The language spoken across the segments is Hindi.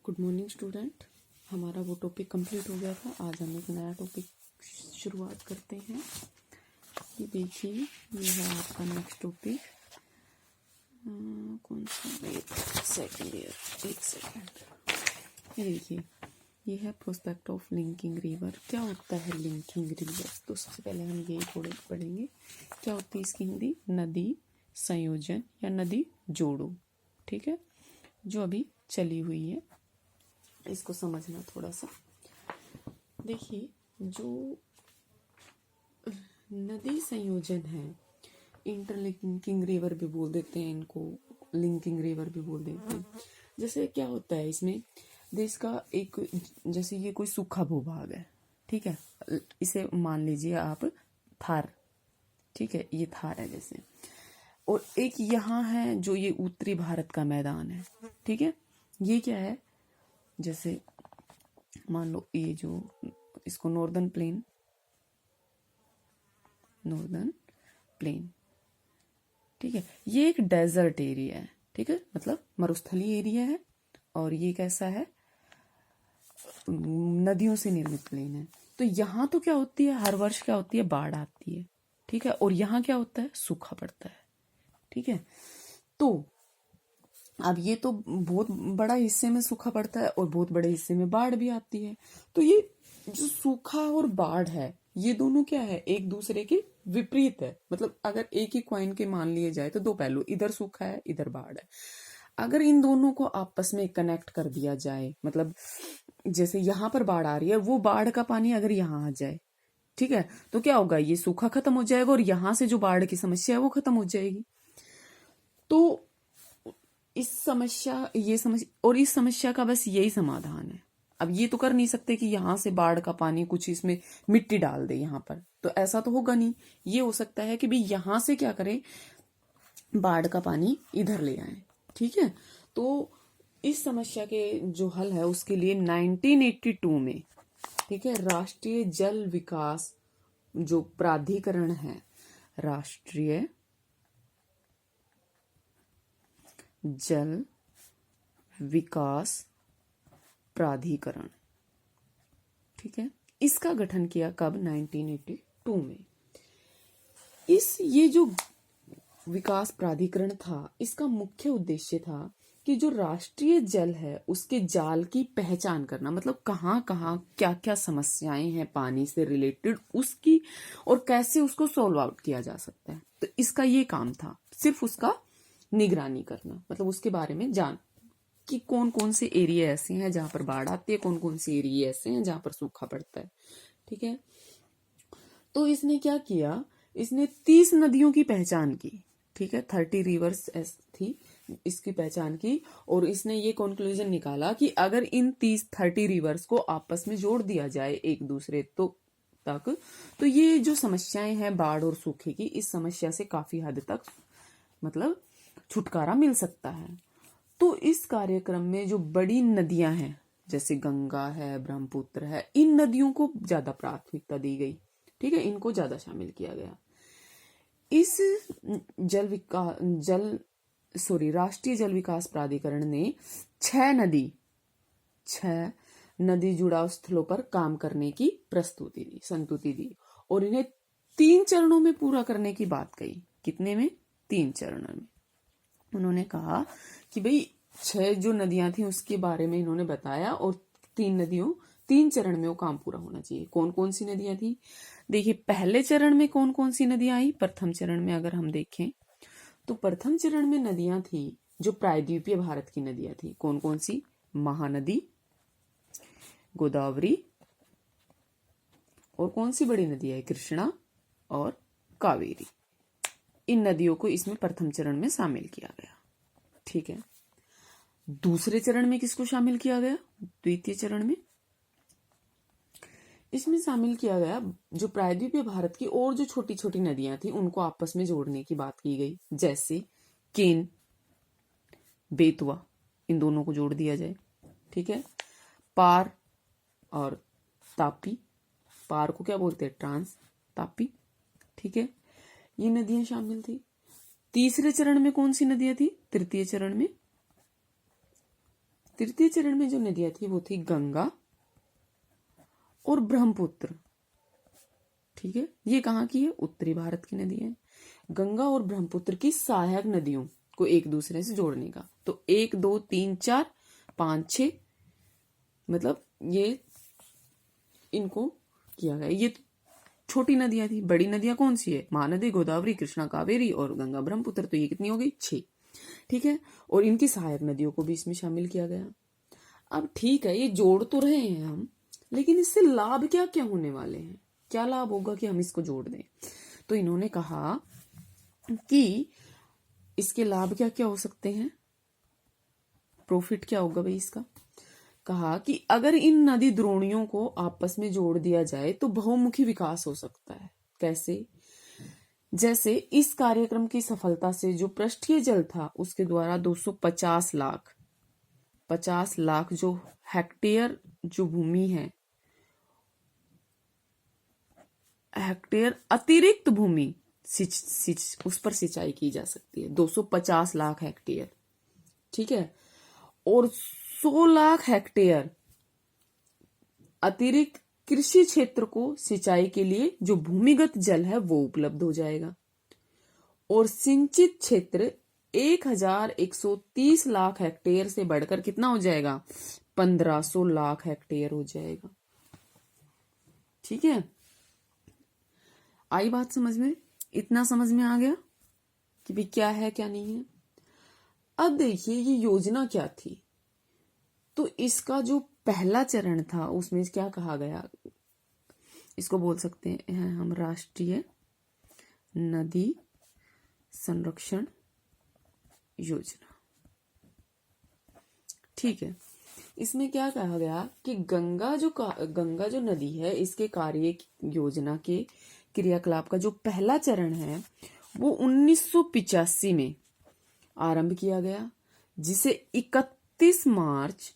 Good morning student. हमारा वो टॉपिक कंप्लीट हो गया था। आज हम एक नया टॉपिक शुरुआत करते हैं। ये देखिए, ये है आपका नेक्स्ट टॉपिक। कौन सा? Second year. एक सेकंड। ये देखिए, ये है प्रोस्पेक्ट ऑफ लिंकिंग रिवर। क्या होता है लिंकिंग रिवर? तो सबसे पहले हम ये थोड़े पढ़ेंगे। क्या होती है इसकी हिंदी? नदी संयोजन या नदी जोड़ो। ठीक है, जो अभी चली हुई है, इसको समझना थोड़ा सा। देखिए, जो नदी संयोजन है, इंटरलिंकिंग रिवर भी बोल देते हैं इनको, लिंकिंग रिवर भी बोल देते हैं। जैसे क्या होता है इसमें, देश का एक, जैसे ये कोई सूखा भूभाग है, ठीक है, इसे मान लीजिए आप थार, ठीक है, ये थार है जैसे, और एक यहाँ है जो ये उत्तरी भारत का मैदान है, ठीक है। ये क्या है, जैसे मान लो ये जो, इसको नॉर्दर्न प्लेन, ठीक है। ये एक डेजर्ट एरिया है, ठीक है, मतलब मरुस्थलीय एरिया है। और ये कैसा है, नदियों से निर्मित प्लेन है। तो यहाँ तो क्या होती है, हर वर्ष क्या होती है, बाढ़ आती है, ठीक है। और यहाँ क्या होता है, सूखा पड़ता है, ठीक है। तो अब ये तो बहुत बड़ा हिस्से में सूखा पड़ता है और बहुत बड़े हिस्से में बाढ़ भी आती है। तो ये जो सूखा और बाढ़ है, ये दोनों क्या है, एक दूसरे के विपरीत है। मतलब अगर एक ही कॉइन के मान लिए जाए तो दो पहलू, इधर सूखा है इधर बाढ़ है। अगर इन दोनों को आपस में कनेक्ट कर दिया जाए, मतलब जैसे यहाँ पर बाढ़ आ रही है, वो बाढ़ का पानी अगर यहाँ आ जाए, ठीक है, तो क्या होगा, ये सूखा खत्म हो जाएगा और यहाँ से जो बाढ़ की समस्या है वो खत्म हो जाएगी। तो इस समस्या का बस यही समाधान है। अब ये तो कर नहीं सकते कि यहाँ से बाढ़ का पानी कुछ इसमें मिट्टी डाल दे यहाँ पर, तो ऐसा तो होगा नहीं। ये हो सकता है कि भाई यहाँ से क्या करें, बाढ़ का पानी इधर ले आए, ठीक है। तो इस समस्या के जो हल है उसके लिए 1982 में, ठीक है, राष्ट्रीय जल विकास जो प्राधिकरण है, राष्ट्रीय जल विकास प्राधिकरण, ठीक है, इसका गठन किया कब, 1982 में। ये जो विकास प्राधिकरण था, इसका मुख्य उद्देश्य था कि जो राष्ट्रीय जल है उसके जाल की पहचान करना, मतलब कहाँ कहाँ क्या क्या समस्याएं हैं पानी से रिलेटेड उसकी, और कैसे उसको सॉल्व आउट किया जा सकता है। तो इसका ये काम था, सिर्फ उसका निगरानी करना, मतलब उसके बारे में जान कि कौन कौन से एरिया ऐसे हैं जहां पर बाढ़ आती है, कौन कौन से एरिया ऐसे हैं जहां पर सूखा पड़ता है, ठीक है। तो इसने क्या किया, इसने 30 नदियों की पहचान की, ठीक है, 30 रिवर्स थी, इसकी पहचान की। और इसने ये कंक्लूजन निकाला कि अगर इन 30 रिवर्स को आपस में जोड़ दिया जाए एक दूसरे तक, तो ये जो समस्याएं हैं बाढ़ और सूखे की, इस समस्या से काफी हद तक मतलब छुटकारा मिल सकता है। तो इस कार्यक्रम में जो बड़ी नदियां हैं, जैसे गंगा है, ब्रह्मपुत्र है, इन नदियों को ज्यादा प्राथमिकता दी गई, ठीक है, इनको ज्यादा शामिल किया गया। इस राष्ट्रीय जल विकास प्राधिकरण ने 6 नदी जुड़ाव स्थलों पर काम करने की संतुति दी और इन्हें 3 चरणों में पूरा करने की बात कही। कितने में? 3 चरणों में। उन्होंने कहा कि भाई 6 जो नदियां थी उसके बारे में इन्होंने बताया, और 3 चरण में वो काम पूरा होना चाहिए। कौन कौन सी नदियां थी? देखिए, पहले चरण में कौन कौन सी नदियां आई। प्रथम चरण में अगर हम देखें तो प्रथम चरण में नदियां थी जो प्रायद्वीपीय भारत की नदियां थी। कौन कौन सी? महानदी, गोदावरी, और कौन सी बड़ी नदी है, कृष्णा और कावेरी। इन नदियों को इसमें प्रथम चरण में शामिल किया गया, ठीक है। दूसरे चरण में किसको शामिल किया गया? द्वितीय चरण में इसमें शामिल किया गया जो प्रायद्वीपीय भारत की और जो छोटी छोटी नदियां थी उनको आपस में जोड़ने की बात की गई, जैसे केन, बेतवा, इन दोनों को जोड़ दिया जाए, ठीक है। पार और तापी, पार को क्या बोलते हैं, ट्रांस तापी, ठीक है, ये नदियां शामिल थी। तीसरे चरण में कौन सी नदियां थी? तृतीय चरण में तृतीय चरण में जो नदियां थी वो थी गंगा और ब्रह्मपुत्र। ठीक है, ये कहाँ की है? उत्तरी भारत की नदी है। गंगा और ब्रह्मपुत्र की सहायक नदियों को एक दूसरे से जोड़ने का, तो 1 2 3 4 5 6, मतलब ये इनको किया गया। ये छोटी नदियां थी। बड़ी नदियां कौन सी है? महानदी, गोदावरी, कृष्णा, कावेरी और गंगा ब्रह्मपुत्र। तो ये कितनी हो गई? 6। ठीक है, और इनकी सहायक नदियों को भी इसमें शामिल किया गया। अब ठीक है, ये जोड़ तो रहे हैं हम, लेकिन इससे लाभ क्या क्या होने वाले हैं? क्या लाभ होगा कि हम इसको जोड़ दें? तो इन्होंने कहा कि इसके लाभ क्या क्या हो सकते हैं, प्रॉफिट क्या होगा भाई इसका। कहा कि अगर इन नदी द्रोणियों को आपस में जोड़ दिया जाए तो बहुमुखी विकास हो सकता है। कैसे? जैसे इस कार्यक्रम की सफलता से जो पृष्ठीय जल था उसके द्वारा 250 लाख जो हेक्टेयर जो भूमि है, हेक्टेयर अतिरिक्त भूमि उस पर सिंचाई की जा सकती है। 250 लाख हेक्टेयर। ठीक है, और 100 लाख हेक्टेयर अतिरिक्त कृषि क्षेत्र को सिंचाई के लिए जो भूमिगत जल है वो उपलब्ध हो जाएगा। और सिंचित क्षेत्र 1130 लाख हेक्टेयर से बढ़कर कितना हो जाएगा? 1500 लाख हेक्टेयर हो जाएगा। ठीक है, आई बात समझ में? इतना समझ में आ गया कि भाई क्या है क्या नहीं है। अब देखिए ये योजना क्या थी। तो इसका जो पहला चरण था उसमें क्या कहा गया, इसको बोल सकते हैं हम राष्ट्रीय नदी संरक्षण योजना। ठीक है, इसमें क्या कहा गया कि गंगा जो नदी है इसके कार्य योजना के क्रियाकलाप का जो पहला चरण है वो 1985 में आरंभ किया गया, जिसे 31 मार्च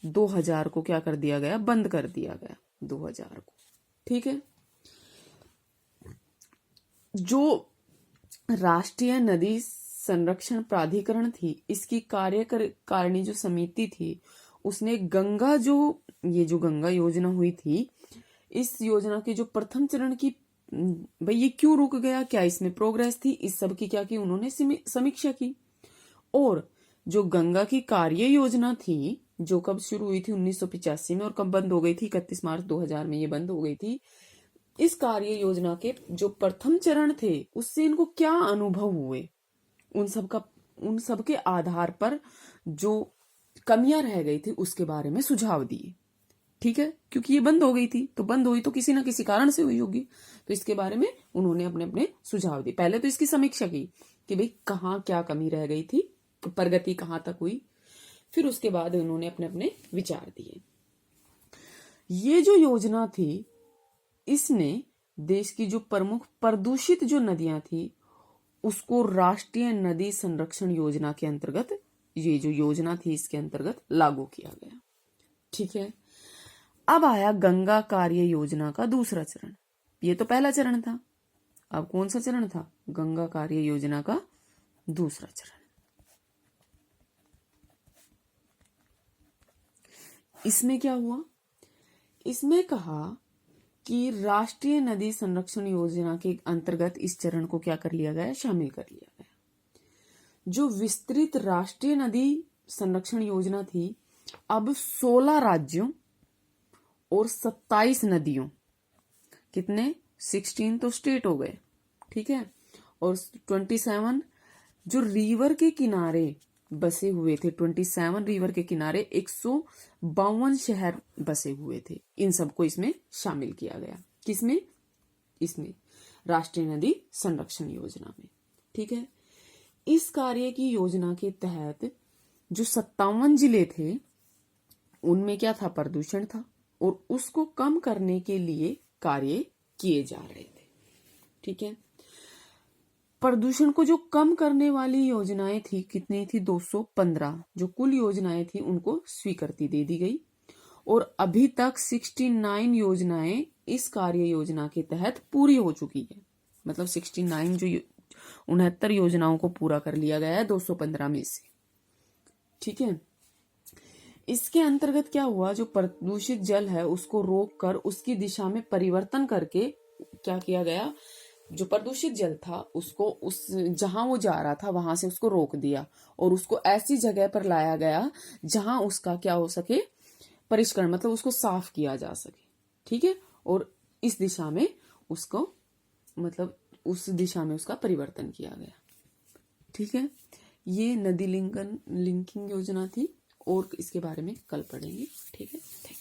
2000 को क्या कर दिया गया? बंद कर दिया गया 2000 को। ठीक है, जो राष्ट्रीय नदी संरक्षण प्राधिकरण थी इसकी कार्यकारिणी जो समिति थी उसने गंगा जो गंगा योजना हुई थी, इस योजना के जो प्रथम चरण की भाई ये क्यों रुक गया, क्या इसमें प्रोग्रेस थी, इस सब की क्या की उन्होंने समीक्षा की। और जो गंगा की कार्य योजना थी जो कब शुरू हुई थी? 1985 में, और कब बंद हो गई थी? 31 मार्च 2000 में ये बंद हो गई थी। इस कार्य योजना के जो प्रथम चरण थे उससे इनको क्या अनुभव हुए, उन सब के आधार पर जो कमियां रह गई थी उसके बारे में सुझाव दिए। ठीक है, क्योंकि ये बंद हो गई थी, तो बंद हुई तो किसी ना किसी कारण से हुई होगी, तो इसके बारे में उन्होंने अपने अपने सुझाव दिए। पहले तो इसकी समीक्षा की कि भाई कहाँ क्या कमी रह गई थी, प्रगति कहाँ तक हुई, फिर उसके बाद उन्होंने अपने अपने विचार दिए। ये जो योजना थी इसने देश की जो प्रमुख प्रदूषित जो नदियां थी उसको राष्ट्रीय नदी संरक्षण योजना के अंतर्गत, ये जो योजना थी इसके अंतर्गत लागू किया गया। ठीक है, अब आया गंगा कार्य योजना का दूसरा चरण। ये तो पहला चरण था, अब कौन सा चरण था? गंगा कार्य योजना का दूसरा चरण। इसमें क्या हुआ? इसमें कहा कि राष्ट्रीय नदी संरक्षण योजना के अंतर्गत इस चरण को क्या कर लिया गया? शामिल कर लिया गया। जो विस्तृत राष्ट्रीय नदी संरक्षण योजना थी अब 16 राज्यों और 27 नदियों, कितने? 16 तो स्टेट हो गए। ठीक है, और 27 जो रिवर के किनारे बसे हुए थे, 27 रिवर के किनारे 152 शहर बसे हुए थे, इन सबको इसमें शामिल किया गया। किसमें? इसमें राष्ट्रीय नदी संरक्षण योजना में। ठीक है, इस कार्य की योजना के तहत जो 57 जिले थे उनमें क्या था? प्रदूषण था, और उसको कम करने के लिए कार्य किए जा रहे थे। ठीक है, प्रदूषण को जो कम करने वाली योजनाएं थी कितनी थी? 215 जो कुल योजनाएं थी उनको स्वीकृति दे दी गई, और अभी तक 69 योजनाएं इस कार्य योजना के तहत पूरी हो चुकी है। मतलब 69 जो 69 योजनाओं को पूरा कर लिया गया है 215 में से। ठीक है, इसके अंतर्गत क्या हुआ, जो प्रदूषित जल है उसको रोक कर उसकी दिशा में परिवर्तन करके क्या किया गया, जो प्रदूषित जल था उसको उस जहां वो जा रहा था वहां से उसको रोक दिया और उसको ऐसी जगह पर लाया गया जहां उसका क्या हो सके, परिष्करण, मतलब उसको साफ किया जा सके। ठीक है, और इस दिशा में उसको, मतलब उस दिशा में उसका परिवर्तन किया गया। ठीक है, ये नदी लिंकिंग योजना थी और इसके बारे में कल पढ़ेंगे। ठीक है, थैंक यू।